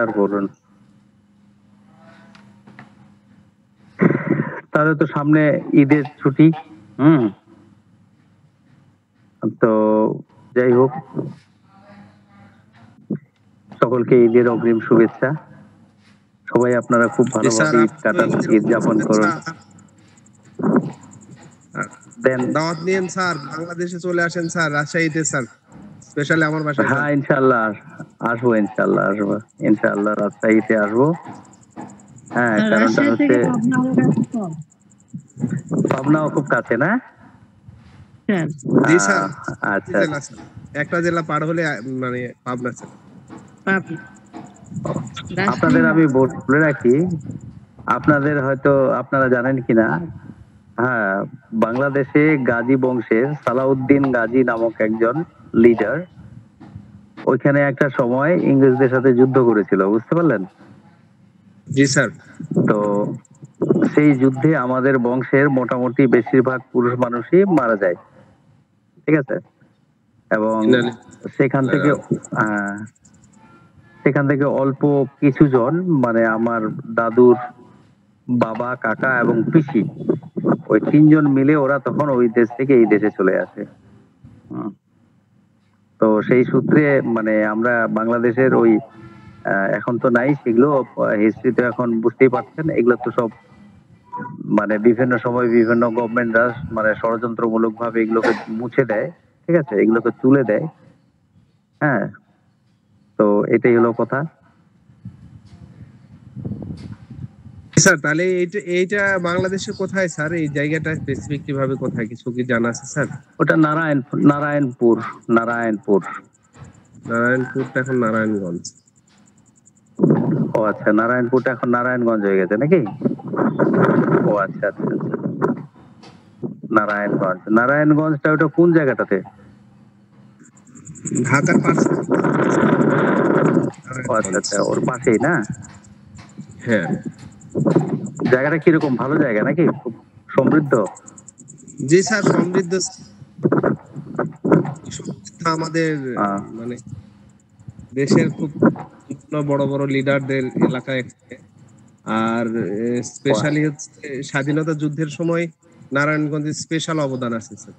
আর বলুন। তাহলে তো সামনে ঈদের ছুটি। হুম। তো যাই হোক, সকলকে ঈদের অগ্রিম শুভেচ্ছা। সবাই আপনারা খুব জি স্যার, ভালোভাবে ঈদ কাটান, ঈদ যাপন করুন। দেন দাওয়াত নিয়েন স্যার, বাংলাদেশে চলে আসেন স্যার, রাজশাহীতে স্যার, স্পেশালি আমার বাসায়। হ্যাঁ, ইনশাআল্লাহ আসবো, ইনশাআল্লাহ আসবো, ইনশাআল্লাহ রাজশাহীতে আসবো। হ্যাঁ, কারণটা হচ্ছে পাবনাও খুব কাছে না? জি স্যার, আচ্ছা, জেলা স্যার, একটা জেলা পার হলে মানে পাবনা স্যার। আপনাদের আমি বলে রাখি, আপনাদের হয়তো আপনারা জানেন কিনা, হ্যাঁ, বাংলাদেশে গাজী বংশের সালাউদ্দিন গাজী নামক একজন লিডার ওইখানে একটা সময় ইংরেজদের সাথে যুদ্ধ করেছিল, বুঝতে পারলেন? জি স্যার। তো সেই যুদ্ধে আমাদের বংশের মোটামুটি বেশিরভাগ পুরুষ মানুষই মারা যায়, ঠিক আছে? এবং সেখান থেকে সেখান থেকে অল্প কিছু জন, মানে আমার দাদুর বাবা, কাকা এবং পিসি, ওই তিনজন মিলে ওরা তখন ওই দেশ থেকে এই দেশে চলে আসে। তো সেই সূত্রে মানে আমরা বাংলাদেশের ওই এখন তো নাই সেগুলো, হিস্ট্রিতে এখন বুঝতেই পারছেন, এগুলো তো সব মানে বিভিন্ন সময় বিভিন্ন গভর্নমেন্টরা মানে ষড়যন্ত্রমূলক ভাবে এগুলোকে মুছে দেয়, ঠিক আছে, এগুলোকে তুলে দেয়। হ্যাঁ, তো এটাই হলো কথা। স্যার তাহলে এইটা বাংলাদেশের কোথায় স্যার? এই জায়গাটা স্পেসিফিকলি ভাবে কোথায়, কিছু কি জানা আছে স্যার? ওটা নারায়ণপুর। নারায়ণপুরটা এখন নারায়ণগঞ্জ। ও আচ্ছা, নারায়ণপুরটা এখন নারায়ণগঞ্জ হয়ে গেছে নাকি? ও আচ্ছা আচ্ছা, নারায়ণগঞ্জটা ওটা কোন জায়গাটাতে? ঢাকার পাশে। ও আচ্ছা আচ্ছা, ওর পাশেই না? হ্যাঁ। জায়গাটা কিরকম, ভালো জায়গা নাকি, খুব সমৃদ্ধ? জি স্যার, সমৃদ্ধ। আমাদের মানে দেশের খুব বড় বড় লিডারদের এলাকায়, আর স্পেশালি হচ্ছে স্বাধীনতা যুদ্ধের সময় নারায়ণগঞ্জের স্পেশাল অবদান আছে স্যার।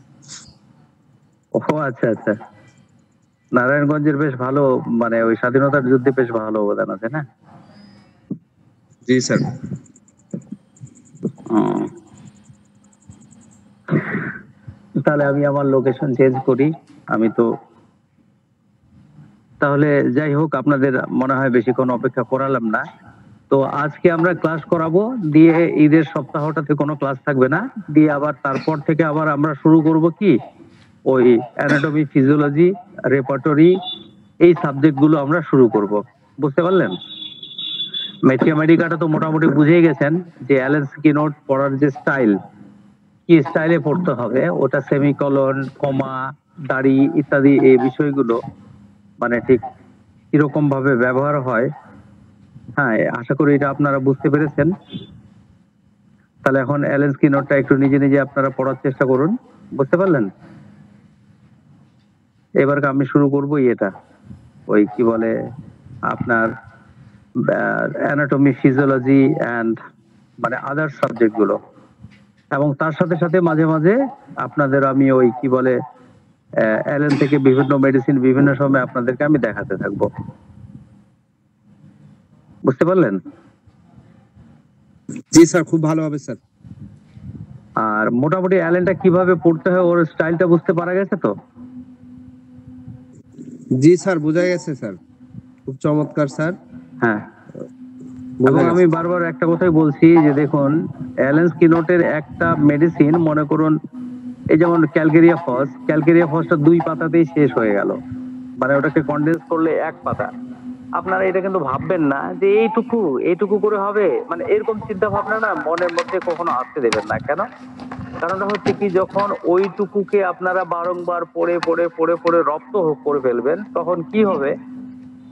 ও আচ্ছা আচ্ছা, নারায়ণগঞ্জের বেশ ভালো, মানে ওই স্বাধীনতার যুদ্ধে বেশ ভালো অবদান আছে না? জি স্যার। তাহলে আমি আমার লোকেশন চেঞ্জ করি। আমি তো তাহলে যাই হোক, আপনাদের মনে হয় বেশিক্ষণ অপেক্ষা করালাম না। তো আজকে আমরা ক্লাস করাবো, দিয়ে ঈদের সপ্তাহটাতে কোনো ক্লাস থাকবে না, দিয়ে আবার তারপর থেকে আবার আমরা শুরু করব কি, ওই অ্যানাটমি, ফিজিওলজি, রেপার্টরি, এই সাবজেক্টগুলো আমরা শুরু করব, বুঝতে পারলেন? ম্যাথমেটিকাটা তো মোটামুটি বুঝেই গেছেন যে অ্যালেন স্কিনট পড়ার যে স্টাইল, কি স্টাইলে পড়তে হবে, ওটা সেমিকলন, কমা, দাড়ি ইত্যাদি এই বিষয়গুলো মানে ঠিক কিরকম ভাবে ব্যবহার হয়। হ্যাঁ, আশা করি এটা আপনারা বুঝতে পেরেছেন। তাহলে এখন অ্যালেন স্কিনরটা একটু নিজে নিজে আপনারা পড়ার চেষ্টা করুন, বুঝতে পারলেন? এবার আমি শুরু করবো এটা, ওই কি বলে আপনার অ্যানাটমি, ফিজিওলজি এন্ড মানে আদার সাবজেক্ট গুলো, এবং তার সাথে সাথে মাঝে মাঝে আপনাদের আমি ওই কি বলে অ্যালেন থেকে বিভিন্ন মেডিসিন বিভিন্ন সময় আপনাদেরকে আমি দেখাতে থাকবো, বুঝতে পারলেন? জি স্যার, খুব ভালো হবে স্যার। আর মোটামুটি অ্যালেনটা কিভাবে পড়তে হয় ওর স্টাইলটা বুঝতে পারা গেছে তো? জি স্যার, বোঝা গেছে স্যার, খুব চমৎকার স্যার। হ্যাঁ, এবং আমি বারবার একটা কথাই বলছি যে দেখুন, অ্যালেন স্কিনটের একটা মেডিসিন মনে করুন, এই যেমন ক্যালকেরিয়া ফসটা 2 পাতাতেই শেষ হয়ে গেল, মানে ওটাকে কনডেন্স করলে 1 পাতা। আপনারা এটা কিন্তু ভাববেন না যে এইটুকু করে হবে, মানে এরকম চিন্তা ভাবনা না মনের মধ্যে কখনো আসতে দেবেন না। কেন? কারণটা হচ্ছে কি, যখন ওইটুকুকে আপনারা বারংবার পড়ে পড়ে পড়ে পড়ে রপ্ত করে ফেলবেন, তখন কি হবে,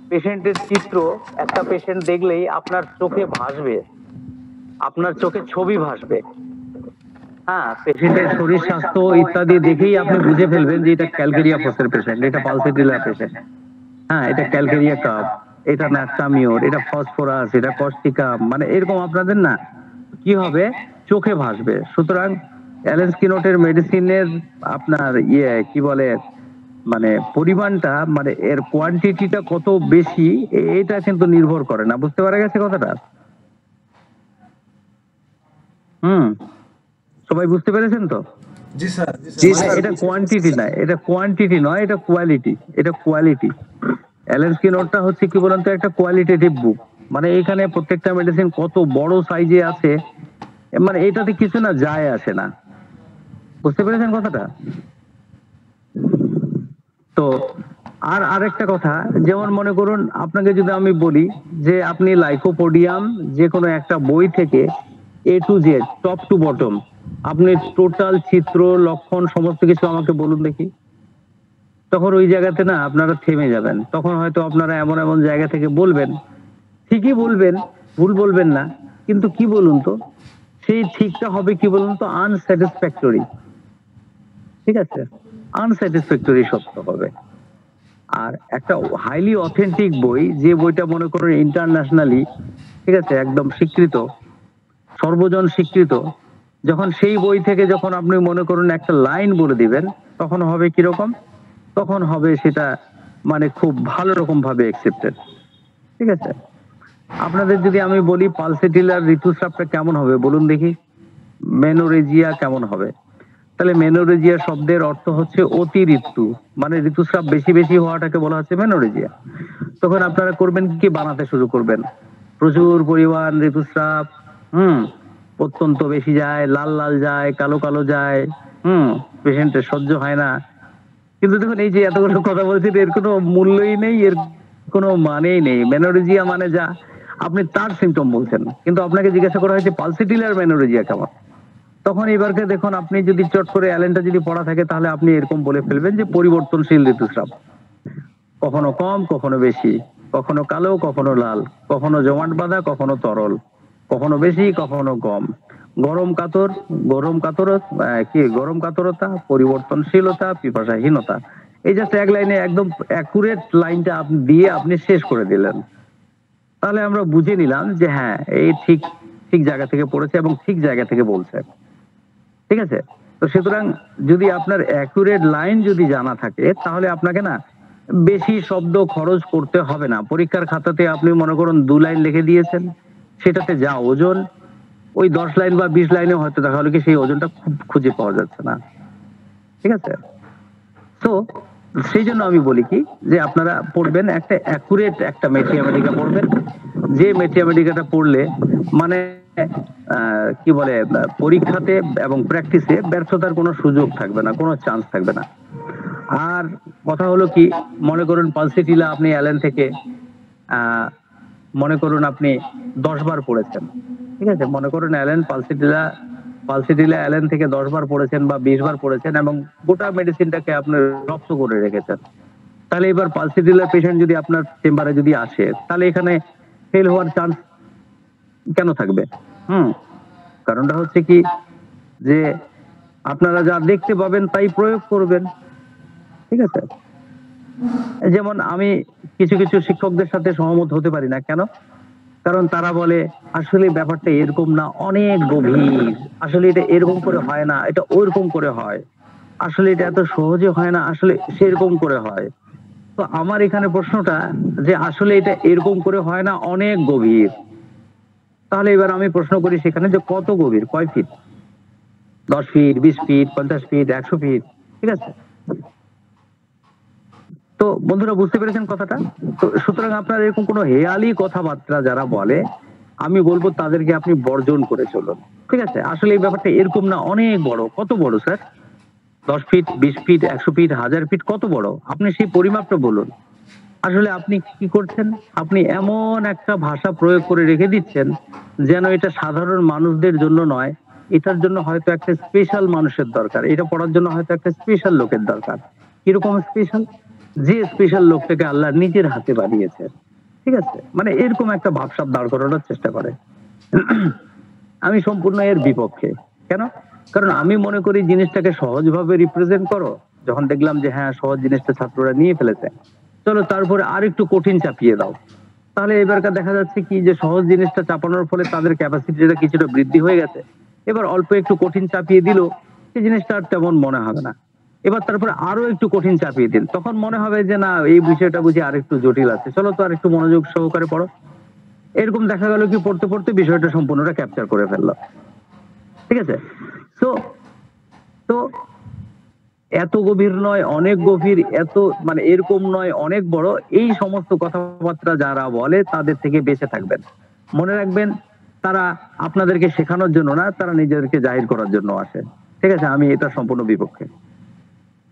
পেশেন্টের চিত্র একটা পেশেন্ট দেখলেই আপনার চোখে ভাসবে, আপনার চোখে ছবি ভাসবে। হ্যাঁ, পেশেন্টের শরীর স্বাস্থ্য ইত্যাদি দেখেই আপনি বুঝে ফেলবেন যে এটা ক্যালকেরিয়া ফসের পেশেন্ট, এটা পালসেটিলা পেশেন্ট, হ্যাঁ, এটা ক্যালকেরিয়া কাপ, এটা ন্যাট্রামিওর, এটা ফসফরাস, এটা কস্টিকাম, মানে এরকম আপনাদের না কি হবে, চোখে ভাসবে। সুতরাং অ্যালেন স্কিনটের মেডিসিনের আপনার কি বলে মানে পরিমাণটা, মানে এর কোয়ান্টিটিটা কত বেশি, এটা কিন্তু নির্ভর করে না। বুঝতে পারা গেছে কথাটা? সবাই বুঝতে পেরেছেন তো? জি স্যার। মানে এটা কোয়ান্টিটি না, এটা কোয়ান্টিটি নয়, এটা কোয়ালিটি, এটা কোয়ালিটি। অ্যালেন স্কিনরটা হচ্ছে কি বলেন তো, একটা কোয়ালিটেটিভ বুক। মানে এখানে প্রত্যেকটা মেডিসিন কত বড় সাইজে আছে, মানে এটাতে কিছু না যায় আসে না। বুঝতে পেরেছেন কথাটা? তো আর আরেকটা কথা, যেমন মনে করুন আপনাকে যদি আমি বলি যে আপনি লাইকোপোডিয়াম যে কোনো একটা বই থেকে A to Z, top to bottom, আপনি টোটাল চিত্র লক্ষণ সমস্ত কিছু আমাকে বলুন দেখি, তখন ওই জায়গাতে না আপনারা থেমে যাবেন। তখন হয়তো আপনারা এমন এমন জায়গা থেকে বলবেন, ঠিকই বলবেন, ভুল বলবেন না, কিন্তু কি বলুন তো, সেই ঠিকটা হবে কি বলুন তো, আনস্যাটিসফ্যাক্টরি। ঠিক আছে, আনস্যাটিসফ্যাক্টরি সত্য হবে। আর একটা হাইলি অথেন্টিক বই, যে বইটা মনে করুন ইন্টারন্যাশনালি, ঠিক আছে, একদম স্বীকৃত, সর্বজন স্বীকৃত, যখন সেই বই থেকে যখন আপনি মনে করুন একটা লাইন বলে দিবেন, তখন হবে কিরকম, তখন হবে সেটা মানে খুব ভালো রকম ভাবে অ্যাকসেপ্টেড। ঠিক আছে, আপনাদের যদি আমি বলি পালসেটিলার ঋতুস্রাবটা কেমন হবে বলুন দেখি, মেনোরেজিয়া কেমন হবে, তাহলে মেনোরেজিয়া শব্দের অর্থ হচ্ছে অতি ঋতু, মানে ঋতুস্রাব বেশি বেশি হওয়াটাকে বলা হচ্ছে মেনোরেজিয়া। তখন আপনারা করবেন কি, বানাতে শুরু করবেন, প্রচুর পরিমাণ ঋতুস্রাব, অত্যন্ত বেশি যায়, লাল লাল যায়, কালো কালো যায়, পেশেন্টের সহ্য হয় না। কিন্তু দেখুন এই যে এতগুলো কথা বলছি, এর কোনো মূল্যই নেই, এর কোনো মানেই নেই। মেনোরেজিয়া মানে যা, আপনি তার সিমটম বলছেন, কিন্তু আপনাকে জিজ্ঞাসা করা হয়েছে পালসেটিলার মেনোরেজিয়া কেমন, তখন এবারকে দেখুন আপনি যদি চট করে অ্যালেনটা যদি পড়া থাকে, তাহলে আপনি এরকম বলে ফেলবেন যে পরিবর্তনশীল ঋতুস্রাব, কখনো কম কখনো বেশি, কখনো কালো কখনো লাল, কখনো জমাট বাঁধা কখনো তরল, কখনো বেশি কখনো কম, গরম কাতর, গরম কাতরতা, পরিবর্তনশীলতা, পিপাসাহীনতা। এই জাস্ট এক লাইনে একদম অ্যাকুরেট লাইনটা আপনি দিয়ে আপনি শেষ করে দিলেন। তাহলে আমরা বুঝে নিলাম যে হ্যাঁ, এই ঠিক ঠিক জায়গা থেকে পড়েছে এবং ঠিক জায়গা থেকে বলছে। ঠিক আছে, তো সুতরাং যদি আপনার অ্যাকুরেট লাইন যদি জানা থাকে, তাহলে আপনাকে না বেশি শব্দ খরচ করতে হবে না। পরীক্ষার খাতাতে আপনি মনে করুন 2 লাইন লিখে দিয়েছেন, সেটাতে যা ওজন, ওই 10 লাইন বা 20 লাইনে হয়তো দেখা হলো কি সেই ওজনটা খুঁজে পাওয়া যাচ্ছে না। ঠিক আছে, তো সেই জন্য আমি বলি কি, যে আপনারা পড়বেন একটা অ্যাকুরেট একটা ম্যাথমেটিকা পড়বেন, যে ম্যাথমেটিকাটা পড়লে মানে কি বলে পরীক্ষাতে এবং প্র্যাকটিসে ব্যর্থতার কোনো সুযোগ থাকবে না, কোনো চান্স থাকবে না। আর কথা হলো কি, মনে করুন পালসেটিলা আপনি অ্যালেন থেকে মনে করুন আপনি 10 বার পড়েছেন। ঠিক আছে, মনে করুন পালসেটিলা অ্যালেন থেকে 10 বার পড়েছেন বা 20 বার পড়েছেন এবং গোটা মেডিসিনটাকে আপনি রপ্ত করে রেখেছেন। তাহলে এবার পালসেটিলার পেশেন্ট যদি আপনার চেম্বারে যদি আসে, তাহলে এখানে ফেল হওয়ার চান্স কেন থাকবে? কারণটা হচ্ছে কি, যে আপনারা যা দেখতে পাবেন তাই প্রয়োগ করবেন। ঠিক আছে, যেমন আমি কিছু কিছু শিক্ষকদের সাথে সহমত হতে পারি না, কেন? কারণ তারা বলে আসলে ব্যাপারটা এরকম না, অনেক গভীর, আসলে এটা এরকম করে হয় না, এটা ওইরকম করে হয়, আসলে এটা এত সহজে হয় না, আসলে সেরকম করে হয়। তো আমার এখানে প্রশ্নটা, যে আসলে এটা এরকম করে হয় না, অনেক গভীর, তাহলে এবার আমি প্রশ্ন করি সেখানে যে কত গভীর, কয় feet, 10 feet, 20 feet, 50 feet, 100 feet? ঠিক আছে, তো বন্ধুরা বুঝতে পেরেছেন কথাটা? তো সুতরাং আপনার এরকম কোনো হেয়ালি কথাবার্তা যারা বলে, আমি বলবো তাদেরকে আপনি বর্জন করে চলুন। ঠিক আছে, আসলে এই ব্যাপারটা এরকম না, অনেক বড়। কত বড় sir? 10 feet, 20 feet, 100 feet, 1000 feet, কত বড়? আপনি সেই পরিমাপটা বলুন। আসলে আপনি কি করছেন, আপনি এমন একটা ভাষা প্রয়োগ করে রেখে দিচ্ছেন যেন এটা সাধারণ মানুষদের জন্য নয়, এটার জন্য হয়তো একটা স্পেশাল মানুষের দরকার, এটা পড়ার জন্য হয়তো একটা স্পেশাল লোকের দরকার। কিরকম স্পেশাল? যে স্পেশাল লোকটাকে আল্লাহ নিজের হাতে বানিয়েছে। ঠিক আছে, মানে এরকম একটা ভাবসাব দাঁড় করানোর চেষ্টা করে। আমি সম্পূর্ণ এর বিপক্ষে। কেন? কারণ আমি মনে করি জিনিসটাকে সহজভাবে রিপ্রেজেন্ট করো, যখন দেখলাম যে হ্যাঁ সহজ জিনিসটা ছাত্ররা নিয়ে ফেলেছে, চলো তারপরে আর একটু কঠিন চাপিয়ে দাও। তাহলে এবারকার দেখা যাচ্ছে কি যে সহজ জিনিসটা চাপানোর ফলে তাদের ক্যাপাসিটিটা কিছুটা বৃদ্ধি হয়ে গেছে। এবার অল্প একটু কঠিন চাপিয়ে দিল, সেই জিনিসটা আর তেমন মনে হবে না। এবার তারপরে আরো একটু কঠিন চাপিয়ে দিন, তখন মনে হবে যে না, এই বিষয়টা বুঝি আর একটু জটিল আছে, চলো তো আর একটু মনোযোগ সহকারে পড়ো। এরকম দেখা গেল কি পড়তে পড়তে বিষয়টা সম্পূর্ণটা ক্যাপচার করে ফেললো। ঠিক আছে? তো তো এত গভীর নয়, অনেক গভীর, এত মানে এরকম নয়, অনেক বড়, এই সমস্ত কথাবার্তা যারা বলে তাদের থেকে বেঁচে থাকবেন। মনে রাখবেন, তারা আপনাদেরকে শেখানোর জন্য না, তারা নিজেদেরকে জাহির করার জন্য আসে। ঠিক আছে? আমি এটা সম্পূর্ণ বিপক্ষে।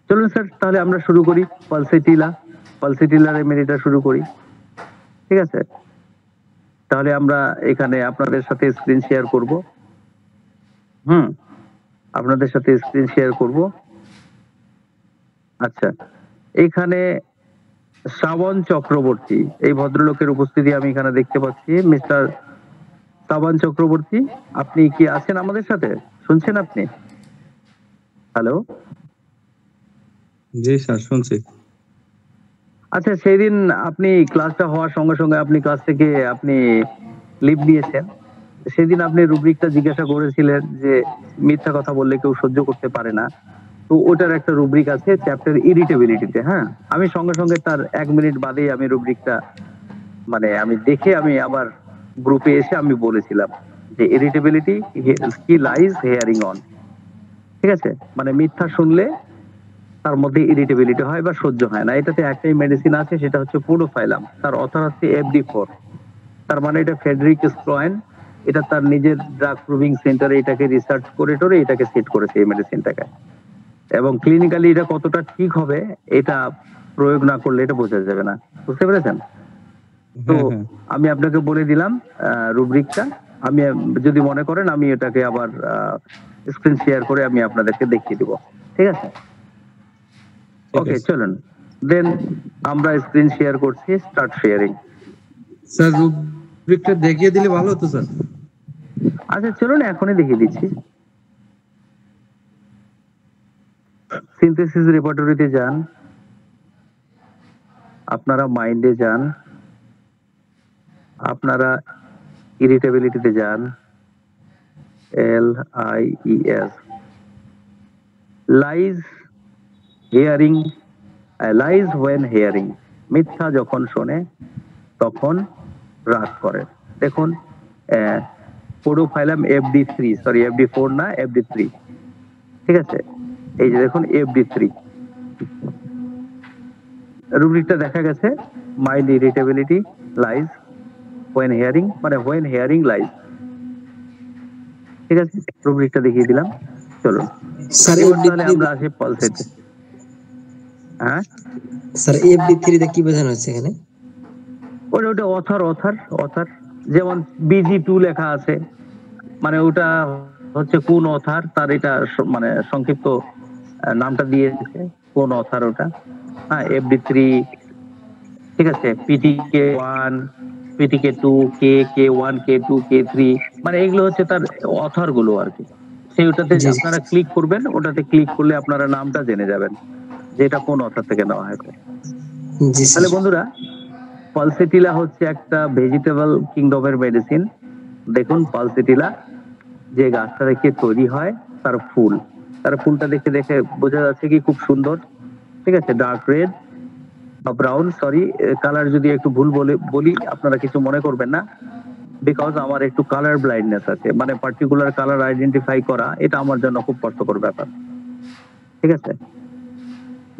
চলুন স্যার, তাহলে আমরা শুরু করি পালসেটিলা রেমেডিটা শুরু করি। ঠিক আছে? তাহলে আমরা এখানে আপনাদের সাথে স্ক্রিন শেয়ার করব। আপনাদের সাথে স্ক্রিন শেয়ার করব। আচ্ছা, এখানে শ্রাবণ চক্রবর্তী, এই ভদ্রলোকের উপস্থিতি আমি এখানে দেখতে পাচ্ছি। মিস্টার শ্রাবণ চক্রবর্তী, আপনি কি আছেন আমাদের সাথে? শুনছেন আপনি? হ্যালো? জি স্যার, শুনছি। আচ্ছা, সেদিন আপনি ক্লাসটা হওয়ার সঙ্গে সঙ্গে আপনি ক্লাস থেকে আপনি লিভ নিয়েছেন। সেদিন আপনি রুব্রিকটা জিজ্ঞাসা করেছিলেন যে মিথ্যা কথা বললে কেউ সহ্য করতে পারে না। তো ওটার একটা রুব্রিক আছে চ্যাপ্টার ইরিটেবিলিটিতে। হ্যাঁ, আমি সঙ্গে সঙ্গে তার 1 মিনিট বাদেই আমি রুব্রিকটা মানে আমি দেখে আমি আবার গ্রুপে এসে আমি বলেছিলাম যে ইরিটেবিলিটি কি লাইজ হেয়ারিং অন। ঠিক আছে? মানে মিথ্যা শুনলে তার মধ্যে ইরিটেবিলিটি হয় বা সহ্য হয় না। এটাতে একটাই মেডিসিন আছে, সেটা হচ্ছে পোডোফাইলাম। তার অথর হচ্ছে FD4। তার মানে এটা ফ্রেডরিক স্ট্রয়েন, এটা তার নিজের ড্রাগ প্রুভিং সেন্টারে এটাকে রিসার্চ করে টোরে এটাকে সেট করেছে এই মেডিসিনটাকে। এবং ক্লিনিক্যালি এটা কতটা ঠিক হবে এটা প্রয়োগ না করলে এটা বোঝা যাবে না। বুঝতে পেরেছেন? তো আমি আপনাকে বলে দিলাম রুব্রিকটা। আমি যদি মনে করেন আমি এটাকে আবার স্ক্রিন শেয়ার করে আমি আপনাদেরকে দেখিয়ে দিব। ঠিক আছে? ওকে, চলুন দেন আমরা স্ক্রিন শেয়ার করছি। Start sharing. স্যার, রুব্রিকটা দেখিয়ে দিলে ভালো হতো স্যার। আচ্ছা, চলুন এখনই দেখিয়ে দিচ্ছি। সিনথেসিস রেপার্টরিতে যান, আপনারা মাইন্ডে যান, আপনারা ইরিটেবিলিটিতে যান, LIES, lies hearing, lies when hearing, মিথ্যা যখন শোনে তখন রাগ করে। দেখুন পোডোফাইলাম FD3, সরি FD4 না, FD3। ঠিক আছে? এই যে দেখুন FD3 রুব্রিকটা দেখা গেছে। Mild irritability, lies when hearing, মানে ওয়েন হিয়ারিং লাইজ। ঠিক আছে? রুব্রিকটা দেখিয়ে দিলাম। চলুন স্যার, এবার তাহলে আমরা আসি পালসেটে। হ্যাঁ স্যার, FD3 তে কি বোঝানো হচ্ছে এখানে? ওটা অথার যেমন BG2 লেখা আছে, মানে ওটা হচ্ছে কোন অথার, তার এটা মানে সংক্ষিপ্ত নামটা দিয়েছে কোন অথার ওটা। হ্যাঁ, FD3। ঠিক আছে? PTK1, PTK2, K1, K2, K3, মানে এগুলো হচ্ছে তার অথার গুলো আর কি। সেই ওটাতে আপনারা ক্লিক করবেন, ওটাতে ক্লিক করলে আপনারা নামটা জেনে যাবেন যে এটা কোন অথার থেকে নেওয়া হয়েছে। তাহলে বন্ধুরা, পালসেটিলা হচ্ছে একটা ভেজিটেবল কিংডমের মেডিসিন। দেখুন পালসেটিলা যে গাছটা থেকে তৈরি হয়, তার ফুলটা দেখে বোঝা যাচ্ছে কি খুব সুন্দর। ঠিক আছে? ডার্ক রেড বা ব্রাউন, সরি কালার যদি একটু ভুল বলি আপনারা কিছু মনে করবেন না, বিকজ আমার একটু কালার ব্লাইন্ডনেস আছে, মানে পার্টিকুলার কালার আইডেন্টিফাই করা এটা আমার জন্য খুব কষ্টকর ব্যাপার। ঠিক আছে?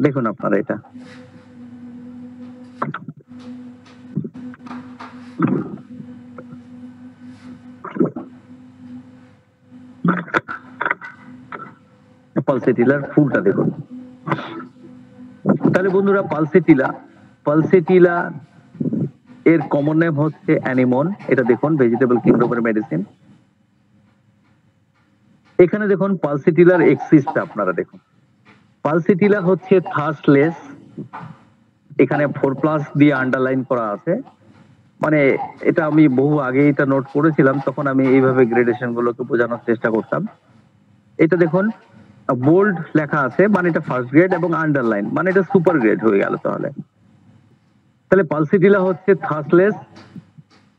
দেখুন আপনারা এটা পালসেটিলার ফুলটা দেখুন। তাহলে বন্ধুরা, পালসেটিলা এর কমন নেম হচ্ছে অ্যানিমন। এটা দেখুন ভেজিটেবল কিংডমের মেডিসিন। এখানে দেখুন পালসেটিলার এক্সিসটা আপনারা দেখুন। পালসেটিলা হচ্ছে থার্সলেস, এখানে 4+ দিয়ে আন্ডারলাইন করা আছে। মানে এটা আমি বহু আগে এটা নোট করেছিলাম, তখন আমি এইভাবে গ্রেডেশন গুলোকে বোঝানোর চেষ্টা করতাম। এটা দেখুন বোল্ড লেখা আছে, মানে এটা ফার্স্ট গ্রেড, এবং আন্ডারলাইন মানে এটা সুপার গ্রেড হয়ে গেল। তাহলে তাহলে পালসিটিলা হচ্ছে থার্স্টলেস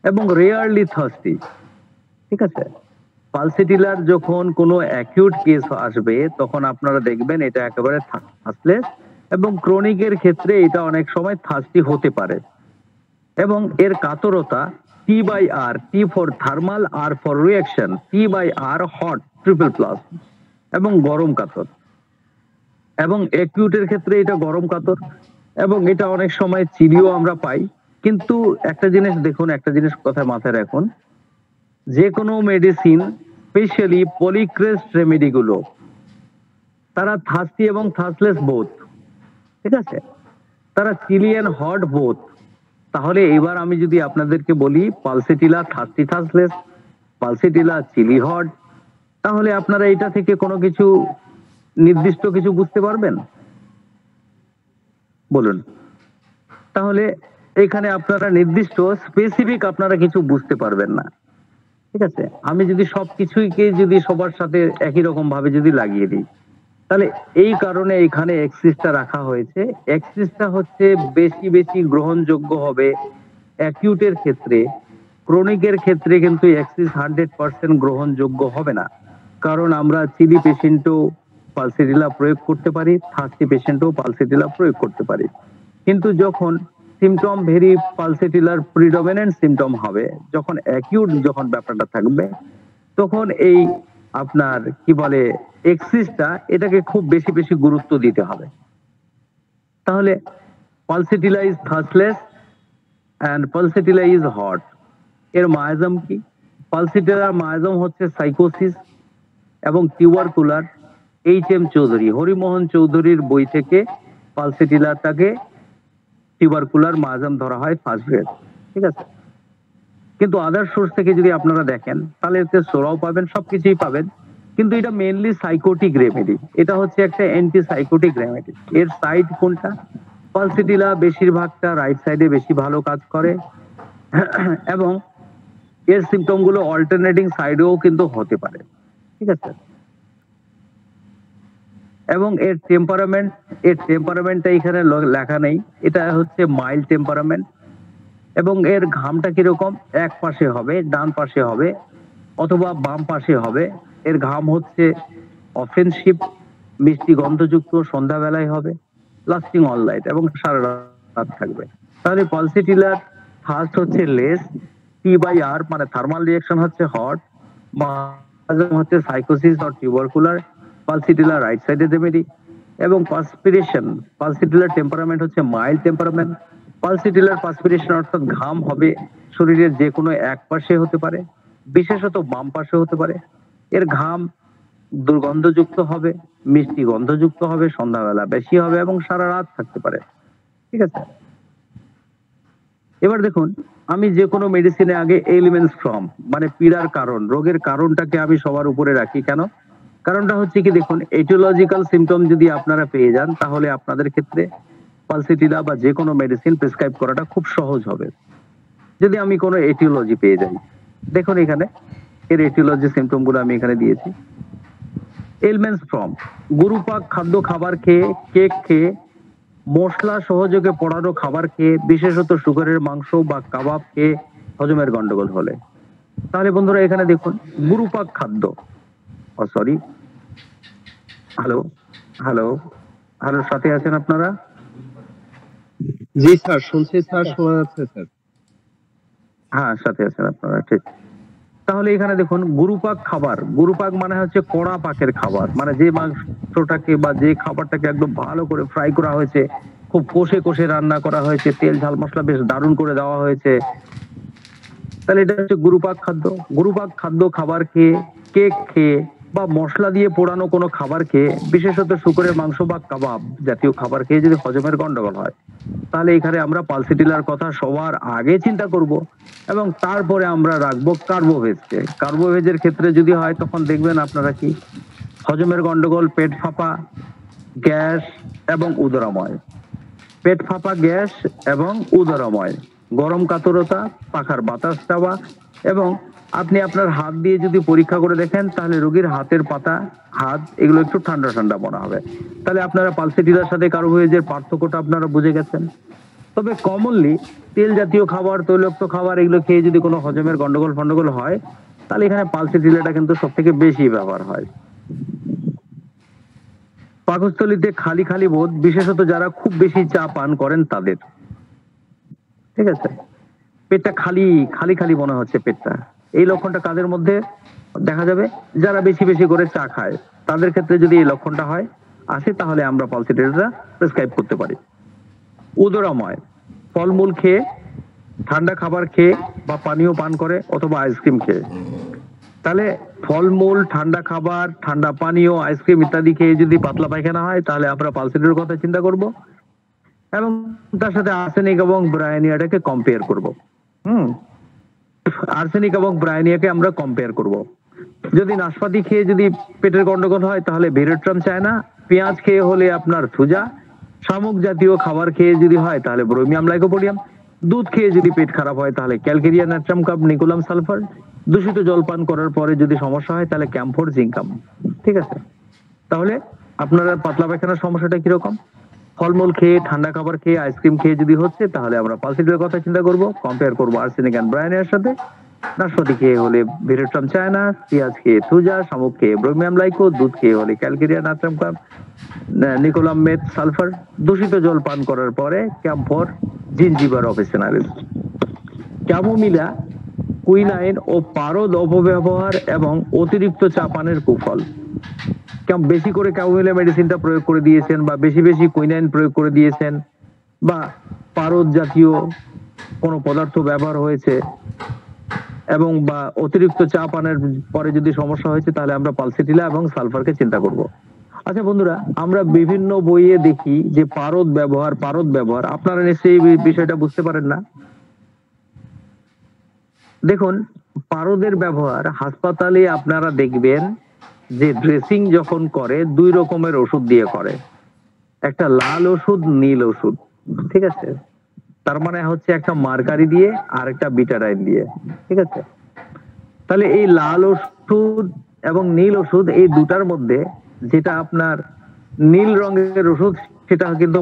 এবং রেয়ারলি থার্স্টি। ঠিক আছে, পালসিটিলার যখন কোনো অ্যাকিউট কেস আসবে তখন আপনারা দেখবেন এটা একেবারে থার্স্টলেস, এবং ক্রনিকের ক্ষেত্রে এটা অনেক সময় থার্স্টি হতে পারে। এবং এর কাতরতা T by R, T for thermal, R for reaction, T by R hot triple plus, এবং গরম কাতর। এবং অ্যাকিউটের ক্ষেত্রে এটা গরম কাতর, এবং এটা অনেক সময় চিলিও আমরা পাই। কিন্তু একটা জিনিস দেখুন, একটা জিনিস কথা মাথায় রাখুন, যে কোনো মেডিসিন, স্পেশালি পলিক্রেস্ট রেমেডি গুলো, তারা থার্স্টি এবং থার্স্টলেস বোথ। ঠিক আছে, তারা চিলিয়ান হট বোথ। তাহলে এবার আমি যদি আপনাদেরকে বলি Pulsatilla thirsty thirstless, Pulsatilla chilly hot, তাহলে আপনারা এটা থেকে কোনো কিছু নির্দিষ্ট কিছু বুঝতে পারবেন? বলুন। তাহলে এখানে আপনারা নির্দিষ্ট স্পেসিফিক আপনারা কিছু বুঝতে পারবেন না। ঠিক আছে, আমি যদি সবকিছুকে যদি সবার সাথে একই রকম ভাবে যদি লাগিয়ে দিই, তাহলে এই কারণে এখানে এক্সিসটা রাখা হয়েছে। এক্সিসটা হচ্ছে বেশি বেশি গ্রহণযোগ্য হবে অ্যাকিউটের ক্ষেত্রে। ক্রনিকের ক্ষেত্রে কিন্তু এক্সিস 100% গ্রহণযোগ্য হবে না, কারণ আমরা চিলি পেশেন্টও পালসিটিলা প্রয়োগ করতে পারি, থার্স্টি পেশেন্টও পালসিটিলা প্রয়োগ করতে পারি। কিন্তু যখন সিমটম ভেরি পালসিটিলার প্রিডমিনেন্ট সিমটম হবে, যখন অ্যাকিউট যখন ব্যাপারটা থাকবে, তখন এই আপনার কি বলে এক্সিসটা, এটাকে খুব বেশি বেশি গুরুত্ব দিতে হবে। তাহলে Pulsatilla is thirstless and Pulsatilla is hot. এর মায়াজম কি? পালসিটিলার মায়াজম হচ্ছে সাইকোসিস এবং টিউবারকুলার। এইচ.এম. চৌধুরী, হরিমোহন চৌধুরীর বই থেকে পালসিটিলাটাকে টিউবারকুলার মায়াজম ধরা হয় ফার্স্ট গ্রেড। ঠিক আছে, কিন্তু আদার সোর্স থেকে যদি আপনারা দেখেন তাহলে এতে সোরাও পাবেন, সবকিছুই পাবেন, কিন্তু এটা মেইনলি সাইকোটিক রেমেডি। এটা হচ্ছে একটা অ্যান্টি সাইকোটিক রেমেডি। এর সাইড কোনটা? পালসিটিলা বেশিরভাগটা রাইট সাইডে বেশি ভালো কাজ করে, এবং এর সিমটম গুলো অল্টারনেটিং সাইডেও কিন্তু হতে পারে। ঠিক আছে, এবং এর টেম্পারামেন্টটা এখানে লেখা নেই। এটা হচ্ছে মাইল্ড টেম্পারামেন্ট, এবং এর ঘামটা কিরকম? এক পাশে হবে, ডান পাশে হবে, অথবা বাম পাশে হবে। এর ঘাম হচ্ছে অফেন্সিভ, মিষ্টি গন্ধযুক্ত, সন্ধ্যাবেলায় হবে, লাস্টিং অল নাইট, এবং সারা রাত থাকবে। তাহলে পালসিটিলার ফার্স্ট হচ্ছে লেস, টি বাই আর মানে থার্মাল রিঅ্যাকশন হচ্ছে হট, মায়াজম হচ্ছে সাইকোসিস অর টিউবারকুলার, পালসিটিলার রাইট সাইডে রেমেডি, এবং পার্সপিরেশন, পালসিটিলার টেম্পারামেন্ট হচ্ছে মাইল্ড টেম্পারামেন্ট। পালসিটিলার পার্সপিরেশন অর্থাৎ ঘাম হবে শরীরের যে কোনো এক পাশে হতে পারে, বিশেষত বাম পাশে হতে পারে। এর ঘাম দুর্গন্ধযুক্ত হবে, মিষ্টি গন্ধযুক্ত হবে, সন্ধ্যাবেলা বেশি হবে, এবং সারা রাত থাকতে পারে। ঠিক আছে, এবার দেখুন, আমি যে কোনো মেডিসিনে আগে এলিমেন্টস ফ্রম মানে পীড়ার কারণ, রোগের কারণটাকে আমি সবার উপরে রাখি। কেন? কারণটা হচ্ছে কি, দেখুন, এটিওলজিক্যাল সিমটম যদি আপনারা পেয়ে যান তাহলে আপনাদের ক্ষেত্রে পালসিটিলা বা যে কোনো মেডিসিন প্রেসক্রাইব করাটা খুব সহজ হবে। যদি আমি কোনো এটিওলজি পেয়ে যাই, দেখুন এখানে এর এটিওলজি সিমটম গুলো আমি এখানে দিয়েছি। এলিমেন্টস ফ্রম: গুরুপাক খাদ্য খাবার খেয়ে, কেক খেয়ে, মশলা সহযোগে পোড়ানো খাবার খেয়ে, বিশেষত শুকরের মাংস বা কাবাব খেয়ে হজমের গন্ডগোল হলে। তাহলে বন্ধুরা এখানে দেখুন, গুরুপাক খাদ্য, সরি, হ্যালো হ্যালো হ্যালো, সাথে আছেন আপনারা? জি স্যার, শুনছি স্যার, শোনা যাচ্ছে স্যার। হ্যাঁ, সাথে আছেন আপনারা, ঠিক। তাহলে এখানে দেখুন, গুরুপাক খাবার, গুরুপাক মানে হচ্ছে কড়া পাকের খাবার, মানে যে মাংসটাকে বা যে খাবারটাকে একদম ভালো করে ফ্রাই করা হয়েছে, খুব কষে কষে রান্না করা হয়েছে, তেল ঝাল মশলা বেশ দারুণ করে দেওয়া হয়েছে, তাহলে এটা হচ্ছে গুরুপাক খাদ্য। গুরুপাক খাদ্য খাবার খেয়ে, কেক খেয়ে, বা মশলা দিয়ে পোড়ানো কোনো খাবার খেয়ে, বিশেষত শুকরের মাংস বা কাবাব জাতীয় খাবার খেয়ে যদি হজমের গন্ডগোল হয়, তাহলে এখানে আমরা পালসিটিলার কথা সবার আগে চিন্তা করব, এবং তারপরে আমরা রাখবো কার্বোভেজকে। কার্বোভেজের ক্ষেত্রে যদি হয় তখন দেখবেন আপনারা কি, হজমের গন্ডগোল, পেট ফাঁপা, গ্যাস এবং উদরাময়, পেট ফাঁপা, গ্যাস এবং উদরাময়, গরম কাতরতা, পাখার বাতাস চাওয়া, এবং আপনি আপনার হাত দিয়ে যদি পরীক্ষা করে দেখেন তাহলে রোগীর হাতের পাতা, হাত, এগুলো একটু ঠান্ডা ঠান্ডা মনে হবে। তাহলে আপনারা পালসিটিলার সাথে কার্বোভেজের পার্থক্যটা আপনারা বুঝে গেছেন। তবে কমনলি তেল জাতীয় খাবার, তৈলাক্ত খাবার এগুলো খেয়ে যদি কোনো হজমের গন্ডগোল হয়, তাহলে এখানে পালসিটিলাটা কিন্তু সব থেকে বেশি ব্যবহার হয়। পাকস্থলীতে খালি খালি বোধ, বিশেষত যারা খুব বেশি চা পান করেন তাদের, ঠিক আছে, পেটটা খালি খালি খালি মনে হচ্ছে পেটটা, এই লক্ষণটা কাদের মধ্যে দেখা যাবে? যারা বেশি বেশি করে চা খায় তাদের ক্ষেত্রে যদি এই লক্ষণটা হয় আসে, তাহলে আমরা পালসিটিলাটা প্রেসক্রাইব করতে পারি। উদরাময়, ফলমূল খেয়ে, ঠান্ডা খাবার খেয়ে বা পানীয় পান করে অথবা আইসক্রিম খেয়ে, তাহলে ফলমূল, ঠান্ডা খাবার, ঠান্ডা পানীয়, আইসক্রিম ইত্যাদি খেয়ে যদি পাতলা পায়খানা হয় তাহলে আমরা পালসিটির কথা চিন্তা করব এবং তার সাথে আর্সেনিক এবং ব্রায়োনিয়াটাকে কম্পেয়ার করব। আর্সেনিক এবং ব্রায়োনিয়াকে আমরা কম্পেয়ার করব। যদি নাশপাতি খেয়ে যদি পেটের গন্ডগোল হয় তাহলে ভেরেট্রাম চায়না, পেঁয়াজ খেয়ে হলে আপনার থুজা, শামুক জাতীয় খাবার খেয়ে যদি হয় তাহলে ব্রোমিয়াম লাইকোপোডিয়াম, দুধ খেয়ে যদি পেট খারাপ হয় তাহলে ক্যালকেরিয়া নাট্রাম কাপ নিকোলাম সালফার, দূষিত জল পান করার পরে যদি সমস্যা হয় তাহলে ক্যাম্ফোর জিঙ্কাম। ঠিক আছে, তাহলে আপনারা পাতলা পায়খানার সমস্যাটা কিরকম? ফলমূল খেয়ে, ঠান্ডা খাবার খেয়ে, আইসক্রিম খেয়ে যদি হচ্ছে তাহলে আমরা পালসিটির কথা চিন্তা করব, কম্পেয়ার করব আর্সেনিক এন্ড ব্রায়োনিয়ার সাথে। নাশপাতি খেয়ে হলে ভেরেট্রাম চায়না, পেঁয়াজ খেয়ে থুজা, শামুক খেয়ে ব্রোমিয়াম লাইকো, দুধ খেয়ে হলে ক্যালকেরিয়া নাট্রাম কাপ নিকোলাম মেথ সালফার, দূষিত জল পান করার পরে camphor Zingiber officinalis. Chamomilla, quinine ও পারদ অপব্যবহার এবং অতিরিক্ত চা পানের কুফল। বেশি করে ক্যামোমিলা মেডিসিনটা প্রয়োগ করে দিয়েছেন বা বেশি বেশি কুইনাইন প্রয়োগ করে দিয়েছেন বা পারদ জাতীয় কোনো পদার্থ ব্যবহার হয়েছে এবং বা অতিরিক্ত চা পানের পরে যদি সমস্যা হয়েছে তাহলে আমরা পালসিটিলা এবং সালফারকে চিন্তা করব। আচ্ছা বন্ধুরা, আমরা বিভিন্ন বইয়ে দেখি যে পারদ ব্যবহার, আপনারা নিশ্চয়ই এই বিষয়টা বুঝতে পারেন না। দেখুন, পারদের ব্যবহার হাসপাতালে আপনারা দেখবেন যে ড্রেসিং যখন করে দুই রকমের ওষুধ দিয়ে করে, একটা লাল ওষুধ, নীল ওষুধ। ঠিক আছে, তার মানে হচ্ছে একটা মার্কারি দিয়ে আর একটা বিটারাইন দিয়ে। ঠিক আছে, তাহলে এই লাল ওষুধ এবং নীল ওষুধ এই দুটার মধ্যে যেটা আপনার নীল রঙের ওষুধ সেটা কিন্তু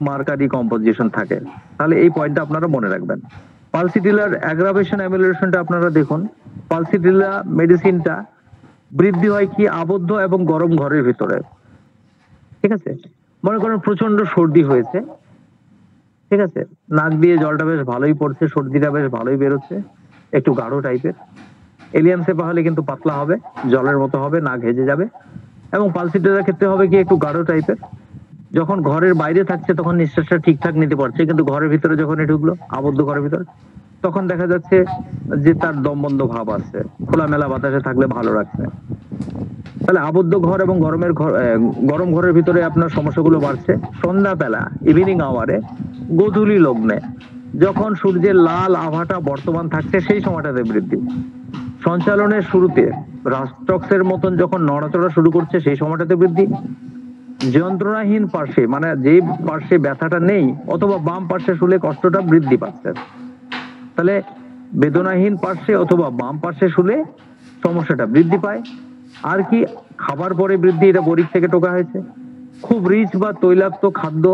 মার্কারি কম্পোজিশন থাকে। তাহলে এই পয়েন্টটা আপনারা মনে রাখবেন। পালসিটিলার অ্যাগ্রাভেশন অ্যামিলিয়েশনটা আপনারা দেখুন, পালসিটিলা মেডিসিনটা বৃদ্ধি হয় কি আবদ্ধ এবং গরম ঘরের ভিতরে। ঠিক আছে, মনে করেন প্রচন্ড সর্দি হয়েছে, ঠিক আছে, নাক দিয়ে জলটা বেশ ভালোই পড়ছে, সর্দিটা বেশ ভালোই বেরোচ্ছে, একটু গাঢ় টাইপের। এলিয়ান সেপা হলে কিন্তু পাতলা হবে, জলের মতো হবে, না ঘেজে যাবে। এবং পালসিটিলার ক্ষেত্রে হবে কি একটু গাঢ় টাইপের। যখন ঘরের বাইরে থাকছে তখন নিঃশ্বাসটা ঠিকঠাক নিতে পারছে, কিন্তু ঘরের ভিতরে যখন ঢুকলো, আবদ্ধ ঘরের ভিতরে, তখন দেখা যাচ্ছে যে তার দম বন্ধ ভাব আসছে, খোলামেলা বাতাসে থাকলে ভালো রাখছে। তাহলে আবদ্ধ ঘর এবং গরম ঘরের ভিতরে আপনার সমস্যাগুলো বাড়ছে। সন্ধ্যাবেলা, ইভিনিং আওয়ারে, গোধূলি লগ্নে, যখন সূর্যের লাল আভাটা বর্তমান থাকছে সেই সময়টাতে বৃদ্ধি। সঞ্চালনের শুরুতে রাস্টক্সের মতন যখন নড়াচড়া শুরু করছে সেই সময়টাতে বৃদ্ধি। যন্ত্রণাহীন পার্শ্বে, মানে যে পার্শ্বে ব্যথাটা নেই অথবা বাম পার্শ্বে শুলে কষ্টটা বৃদ্ধি পাচ্ছে। তাহলে বেদনাহীন পার্শ্বে অথবা বাম পার্শ্বে শুলে সমস্যাটা বৃদ্ধি পায়। আর কি খাবার পরে বৃদ্ধি, এটা বরিক থেকে টোকা হয়েছে। খুব রিচ বা তৈলাক্ত খাদ্য,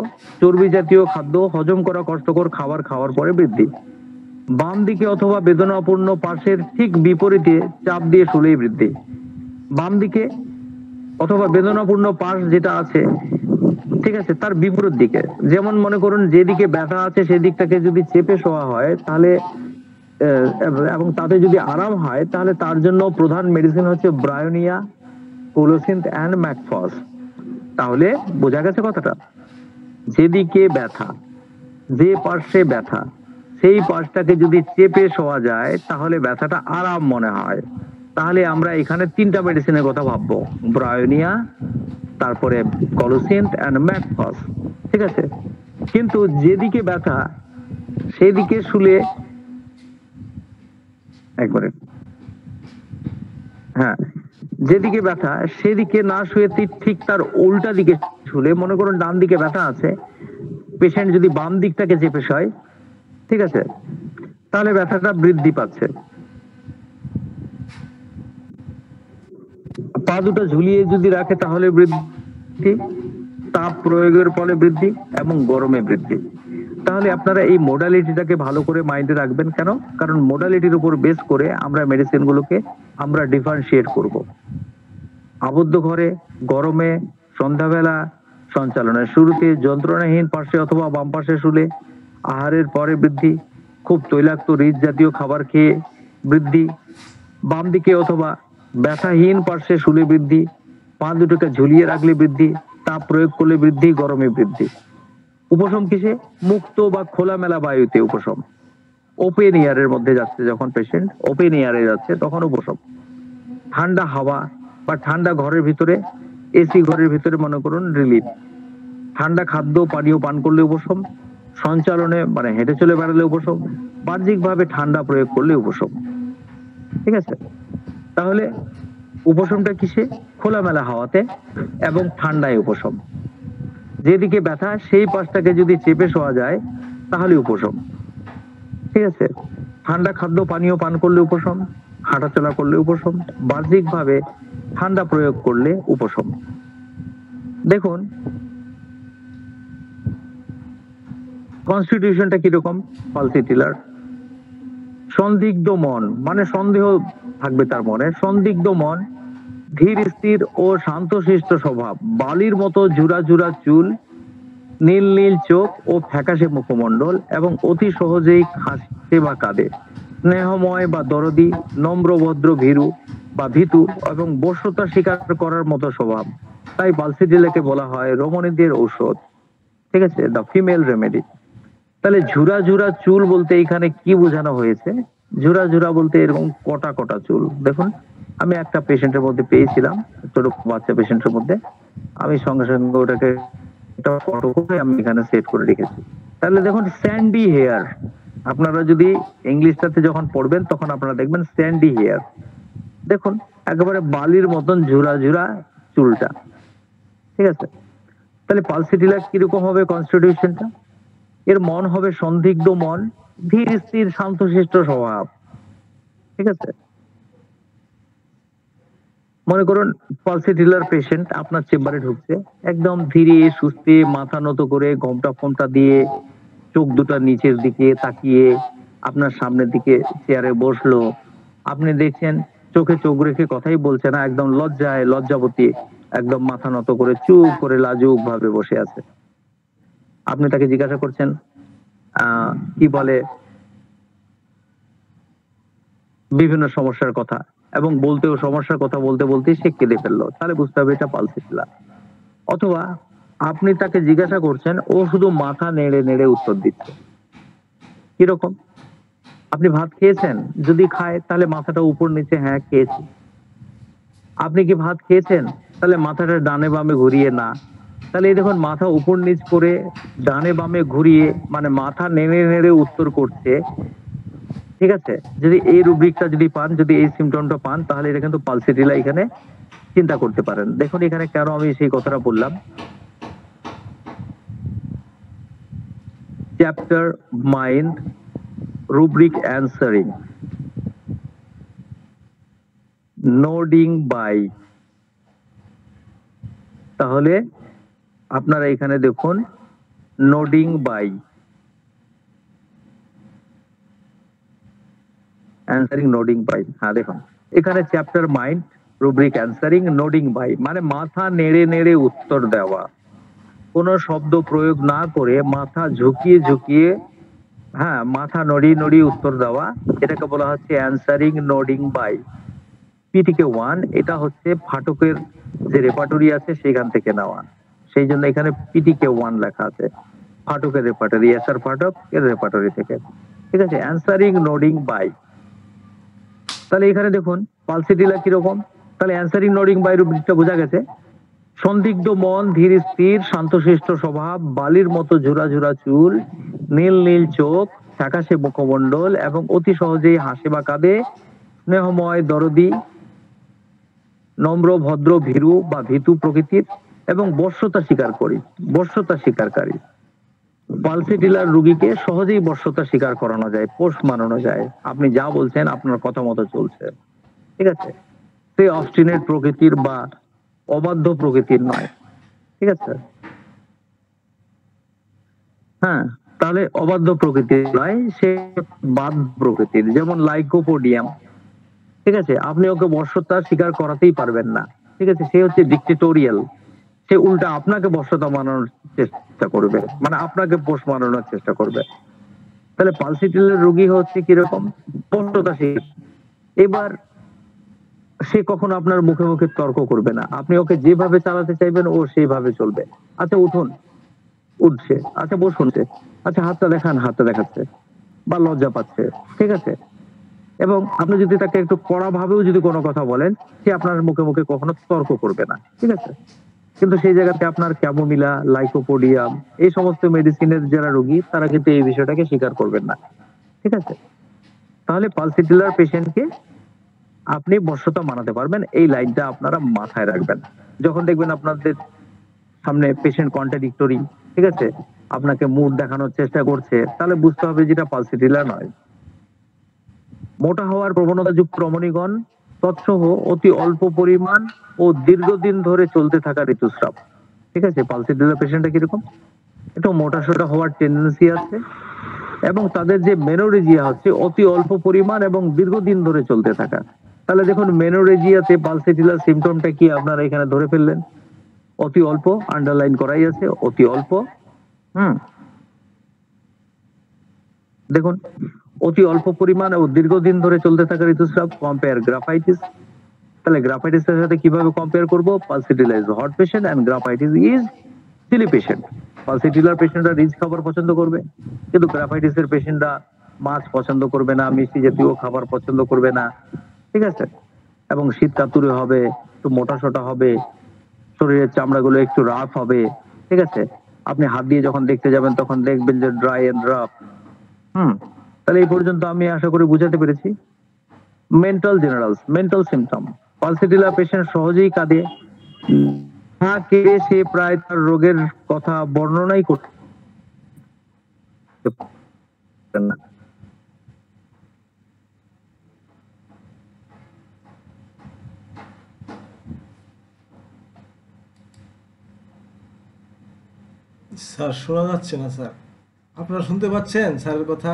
চর্বি জাতীয় খাদ্য হজম করা কষ্টকর খাবার খাওয়ার পরে বৃদ্ধি। বাম দিকে অথবা বেদনাপূর্ণ পার্শ্বের ঠিক বিপরীতে চাপ দিয়ে শুলেই বৃদ্ধি। বাম দিকে অথবা বেদনাপূর্ণ পার্শ্ব যেটা আছে, ঠিক আছে, তার বিপরীত দিকে, যেমন মনে করুন যেদিকে ব্যথা আছে সেদিকটাকে যদি চেপে শোয়া হয় তাহলে এবং তাতে যদি আরাম হয় তাহলে তার জন্য প্রধান মেডিসিন হচ্ছে ব্রায়োনিয়া, কোলোসিন্থ এন্ড ম্যাকফস। তাহলে বোঝা গেছে কথাটা, যেদিকে ব্যথা, যে পার্শ্বে ব্যথা, সেই পার্শ্বটাকে যদি চেপে শোয়া যায় তাহলে ব্যথাটা আরাম মনে হয়। তাহলে আমরা এখানে তিনটা মেডিসিনের কথা ভাববো, ব্রায়োনিয়া, তারপরে কোলোসিন্থ এন্ড ম্যাকফস। ঠিক আছে, কিন্তু যেদিকে ব্যথা সেদিকে শুলে, একবারে, হ্যাঁ, যেদিকে ব্যথা সেদিকে না শুয়ে ঠিক তার উল্টা দিকে শুলে, মনে করুন ডান দিকে ব্যথা আছে, পেশেন্ট যদি বাম দিকটাকে চেপে শোয়, ঠিক আছে, তাহলে ব্যথাটা বৃদ্ধি পাচ্ছে। পা দুটো ঝুলিয়ে যদি রাখে তাহলে বৃদ্ধি, তাপ প্রয়োগের ফলে বৃদ্ধি এবং গরমে বৃদ্ধি। তাহলে আপনারা এই মোডালিটিটাকে ভালো করে মাইন্ডে রাখবেন। কেন? কারণ মোডালিটির উপর বেস করে আমরা মেডিসিনগুলোকে আমরা ডিফারেন্সিয়েট করব। আবদ্ধ ঘরে, গরমে, সন্ধ্যাবেলা, সঞ্চালনের শুরুতে, যন্ত্রণাহীন পার্শ্বে অথবা বাম পাশে শুলে, আহারের পরে বৃদ্ধি, খুব তৈলাক্ত রিচ জাতীয় খাবার খেয়ে বৃদ্ধি, বাম দিকে অথবা ব্যথাহীন পার্শ্বে শুলে বৃদ্ধি, পা দুটোকে ঝুলিয়ে রাখলে বৃদ্ধি, তাপ প্রয়োগ করলে বৃদ্ধি, গরমে বৃদ্ধি। উপশম কিসে? মুক্ত বা খোলামেলা বায়ুতে উপশম। ওপেন এয়ারের মধ্যে যাচ্ছে যখন পেশেন্ট ওপেন এয়ারে যাচ্ছে তখন উপশম। ঠান্ডা হাওয়া বা ঠান্ডা ঘরের ভিতরে, এসি ঘরের ভিতরে মনে করুন রিলিফ। ঠান্ডা খাদ্য পানীয় পান করলে উপশম। সঞ্চালনে মানে হেঁটে চলে বেড়ালে উপশম। বাহ্যিকভাবে ঠান্ডা প্রয়োগ করলে উপশম। ঠিক আছে? তাহলে উপশমটা কিসে? খোলামেলা হাওয়াতে এবং ঠান্ডায় উপশম। যেদিকে ব্যথা সেই পাশটাকে যদি চেপে শোয়া যায় তাহলে উপশম। ঠিক আছে? ঠান্ডা খাদ্য পানীয় পান করলে উপশম, হাঁটাচলা করলে উপশম, বাহ্যিকভাবে ঠান্ডা প্রয়োগ করলে উপশম। দেখুন কনস্টিটিউশনটা কিরকম পালসিটিলার। সন্দিগ্ধ মন মানে সন্দেহ থাকবে তার মনে, সন্দিগ্ধ মন, ধীর স্থির ও শান্তশিষ্ট স্বভাব, বালির মতো জুড়া জুড়া চুল, নীল নীল চোখ ও ফ্যাকাশে মুখমণ্ডল এবং অতি সহজেই হাসে বা কাঁদে, স্নেহময় বা দরদি, নম্র ভদ্র ভীরু বা ভীতু এবং বশ্যতা স্বীকার করার মতো স্বভাব। তাই পালসিটিলাকে বলা হয় রমণীদের ঔষধ। ঠিক আছে? The female remedy. তাহলে ঝুরা ঝুরা চুল বলতে এখানে কি বোঝানো হয়েছে? ঝুরা ঝুরা বলতে এরকম কটা কটা চুল। দেখুন আমি একটা পেশেন্টের মধ্যে পেয়েছিলাম, ছোট বাচ্চা পেশেন্টের মধ্যে, আমি সঙ্গে সঙ্গে ওটাকে একটা ফটো করে আমি এখানে সেট করে রেখেছি। তাহলে দেখুন স্যান্ডি হেয়ার, আপনারা যদি ইংলিশটাতে যখন পড়বেন তখন আপনারা দেখবেন স্যান্ডি হেয়ার। দেখুন একেবারে বালির মতন ঝুরা ঝুরা চুলটা। ঠিক আছে? তাহলে পালসিটিলা কিরকম হবে কনস্টিটিউশনটা? এর মন হবে সন্দিগ্ধ মন, ধীর স্থির শান্তশিষ্ট স্বভাব। ঠিক আছে? মনে করুন পালসিটিলার পেশেন্ট আপনার চেম্বারে ঢুকছে, একদম ধীরে সুস্থে মাথা নত করে ঘোমটা ফোমটা দিয়ে চোখ দুটা নিচের দিকে তাকিয়ে আপনার সামনের দিকে চেয়ারে বসলো। আপনি দেখছেন চোখে চোখ রেখে কথাই বলছে না, একদম লজ্জায় লজ্জাবতী, একদম মাথা নত করে চুপ করে লাজুক ভাবে বসে আছে। আপনি তাকে জিজ্ঞাসা করছেন কি বলে বিভিন্ন সমস্যার কথা, এবং বলতেও সমস্যার কথা বলতে বলতে সে কেঁদে ফেললো, তাহলে বুঝতে হবে এটা পালসিটিলা। অথবা আপনি তাকে জিজ্ঞাসা করছেন, ও শুধু মাথা নেড়ে নেড়ে উত্তর দিচ্ছে। কিরকম? আপনি ভাত খেয়েছেন? যদি খায় তাহলে মাথাটা উপর নিচে হ্যাঁ খেয়েছি। আপনি কি ভাত খেয়েছেন? তাহলে মাথাটা ডানে বামে ঘুরিয়ে না। তাহলে এই দেখুন মাথা উপর নিচ করে ডানে বামে ঘুরিয়ে মানে মাথা নেড়ে নেড়ে উত্তর করছে। ঠিক আছে? যদি এই রুব্রিকটা যদি পান, যদি এই সিমটমটা পান, তাহলে এটা কিন্তু পালসিটিলা এখানে চিন্তা করতে পারেন। দেখুন এখানে কেন আমি সেই কথাটা বললাম। Chapter mind, rubric answering, nodding by. তাহলে আপনারা এখানে দেখুন nodding by, answering nodding by. হ্যাঁ দেখুন এখানে chapter mind, rubric answering, nodding by মানে মাথা নেড়ে নেড়ে উত্তর দেওয়া, কোনো শব্দ প্রয়োগ না করে মাথা ঝুঁকিয়ে ঝুঁকিয়ে, হ্যাঁ মাথা নড়িয়ে নড়িয়ে উত্তর দেওয়া, এটাকে বলা হচ্ছে অ্যান্সারিং নোডিং বাই। পিটিকে 1 এটা হচ্ছে ফাটকের যে রেপার্টরি আছে সেখান থেকে নেওয়া, সেই জন্য এখানে পিটিকে 1 লেখা আছে, ফাটকের রেপার্টরি, এসআর ফাটক এর রেপার্টরি থেকে। ঠিক আছে? Answering nodding by. তাহলে এখানে দেখুন পালসিটিলা কিরকম। তাহলে অ্যান্সারিং নোডিং বাই রুব্রিকটা বোঝা গেছে। সন্দিগ্ধ মন, ধীর স্থির শান্তশিষ্ট স্বভাব, বালির মতো ঝুরা ঝুরা চুল, নীল নীল চোখ, ফ্যাকাশে মুখমণ্ডল এবং অতি সহজেই হাসে বা কাঁদে, স্নেহময় দরদি, নম্র ভদ্র ভীরু বা ভীতু প্রকৃতির এবং বশ্যতা স্বীকারকারী। পালসিটিলার রোগীকে সহজেই বশ্যতা স্বীকার করানো যায়, পোষ মানানো যায়। আপনি যা বলছেন আপনার কথা মতো চলছে। ঠিক আছে? সে অবস্টিনেট প্রকৃতির বা অবাধ্য প্রকৃতির নয়। ঠিক আছে? হ্যাঁ তাহলে অবাধ্য প্রকৃতির নয়, সে বাধ্য প্রকৃতির, যেমন লাইকোপোডিয়াম। ঠিক আছে, আপনি ওকে বশ্যতা স্বীকার করাতেই পারবেন না। ঠিক আছে, সে হচ্ছে ডিক্টেটোরিয়াল, সে উল্টা আপনাকে বশ্যতা মানানোর চেষ্টা করবে, মানে আপনাকে পোষ মানানোর চেষ্টা করবে। তাহলে পালসিটিলের রোগী হচ্ছে কিরকম, বশ্যতাশীল। এবার সে কখনো আপনার মুখে মুখে তর্ক করবে না, আপনি ওকে যেভাবে চালাতে চাইবেন ও সেইভাবে চলবে। আচ্ছা উঠুন, উঠছে, আচ্ছা বসুন, আচ্ছা হাতটা দেখান, হাতটা দেখাচ্ছে, বা লজ্জা পাচ্ছে। ঠিক আছে, এবং আপনি যদি তাকে একটু কড়া ভাবেও যদি কোনো কথা বলেন, সে আপনার মুখে মুখে কখনো তর্ক করবে না। ঠিক আছে, কিন্তু সেই জায়গাতে আপনার ক্যামোমিলা, লাইকোপোডিয়াম, এই সমস্ত মেডিসিনের যারা রোগী তারা কিন্তু এই বিষয়টাকে স্বীকার করবেন না। ঠিক আছে, তাহলে পালসিটিলার পেশেন্টকে আপনি বশ্যতা মানাতে পারবেন, এই লাইনটা আপনারা মাথায় রাখবেন। যখন দেখবেন আপনাদের সামনে পেশেন্ট কন্ট্রাডিক্টরি, ঠিক আছে, আপনাকে মুড দেখানোর চেষ্টা করছে, তাহলে বুঝতে হবে যেটা পালসিটিলার নয়। মোটা হওয়ার প্রবণতাযুক্ত রমণীগণ তৎসহ অতি অল্প পরিমাণ ও দীর্ঘদিন ধরে চলতে থাকা ঋতুস্রাব। ঠিক আছে, পালসিটিলার পেশেন্টটা কিরকম, একটু মোটা সোটা হওয়ার টেন্ডেন্সি আছে, এবং তাদের যে মেনোরেজিয়া হচ্ছে অতি অল্প পরিমাণ এবং দীর্ঘদিন ধরে চলতে থাকা। তাহলে দেখুন মেনোরেজিয়াতে পালসিটিলার সিমটমটা কি আপনারা এখানে ধরে ফেললেন, অতি অল্প, আন্ডারলাইন করাই আছে, অতি অল্প। দেখুন, অতি অল্প পরিমাণ ও দীর্ঘদিন ধরে চলতে থাকা ঋতুস্রাব, কম্পেয়ার গ্রাফাইটিস। তাহলে গ্রাফাইটিসের সাথে কিভাবে কম্পেয়ার করব, Pulsatilla is hot patient and Graphites is chilly patient. পালসিটিলার পেশেন্টরা রিচ খাবার পছন্দ করবে, কিন্তু গ্রাফাইটিসের পেশেন্টরা মাছ পছন্দ করবে না, মিষ্টি জাতীয় খাবার পছন্দ করবে না। ঠিক আছে, এবং শীত কাতুরে হবে, একটু মোটা সোটা হবে, শরীরের চামড়াগুলো একটু রাফ হবে। ঠিক আছে, আপনি হাত দিয়ে যখন দেখতে যাবেন তখন দেখবেন যে ড্রাই এন্ড রাফ। তাহলে এই পর্যন্ত আমি আশা করি বুঝাতে পেরেছি। Mental generals, mental symptom, pulsatilla patient সহজেই কাঁদে, না কেঁদে সে প্রায় তার রোগের কথা বর্ণনাই করতে না। স্যার শোনা যাচ্ছে না স্যার, আপনারা শুনতে পাচ্ছেন স্যারের কথা?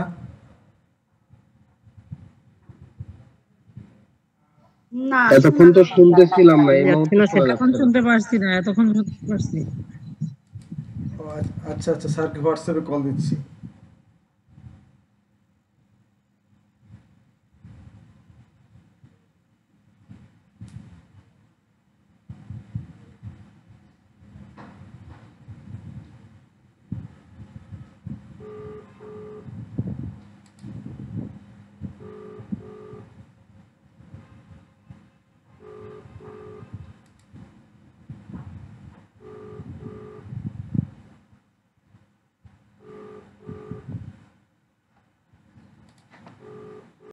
না, এতক্ষণ তো শুনতেছিলাম না, এই মুহূর্তে শোনা এখন যাচ্ছে না। শুনতে পারছি না, এতক্ষণ শুনতে পারছি। ও, আচ্ছা আচ্ছা, স্যারকে হোয়াটসঅ্যাপে কল দিচ্ছি।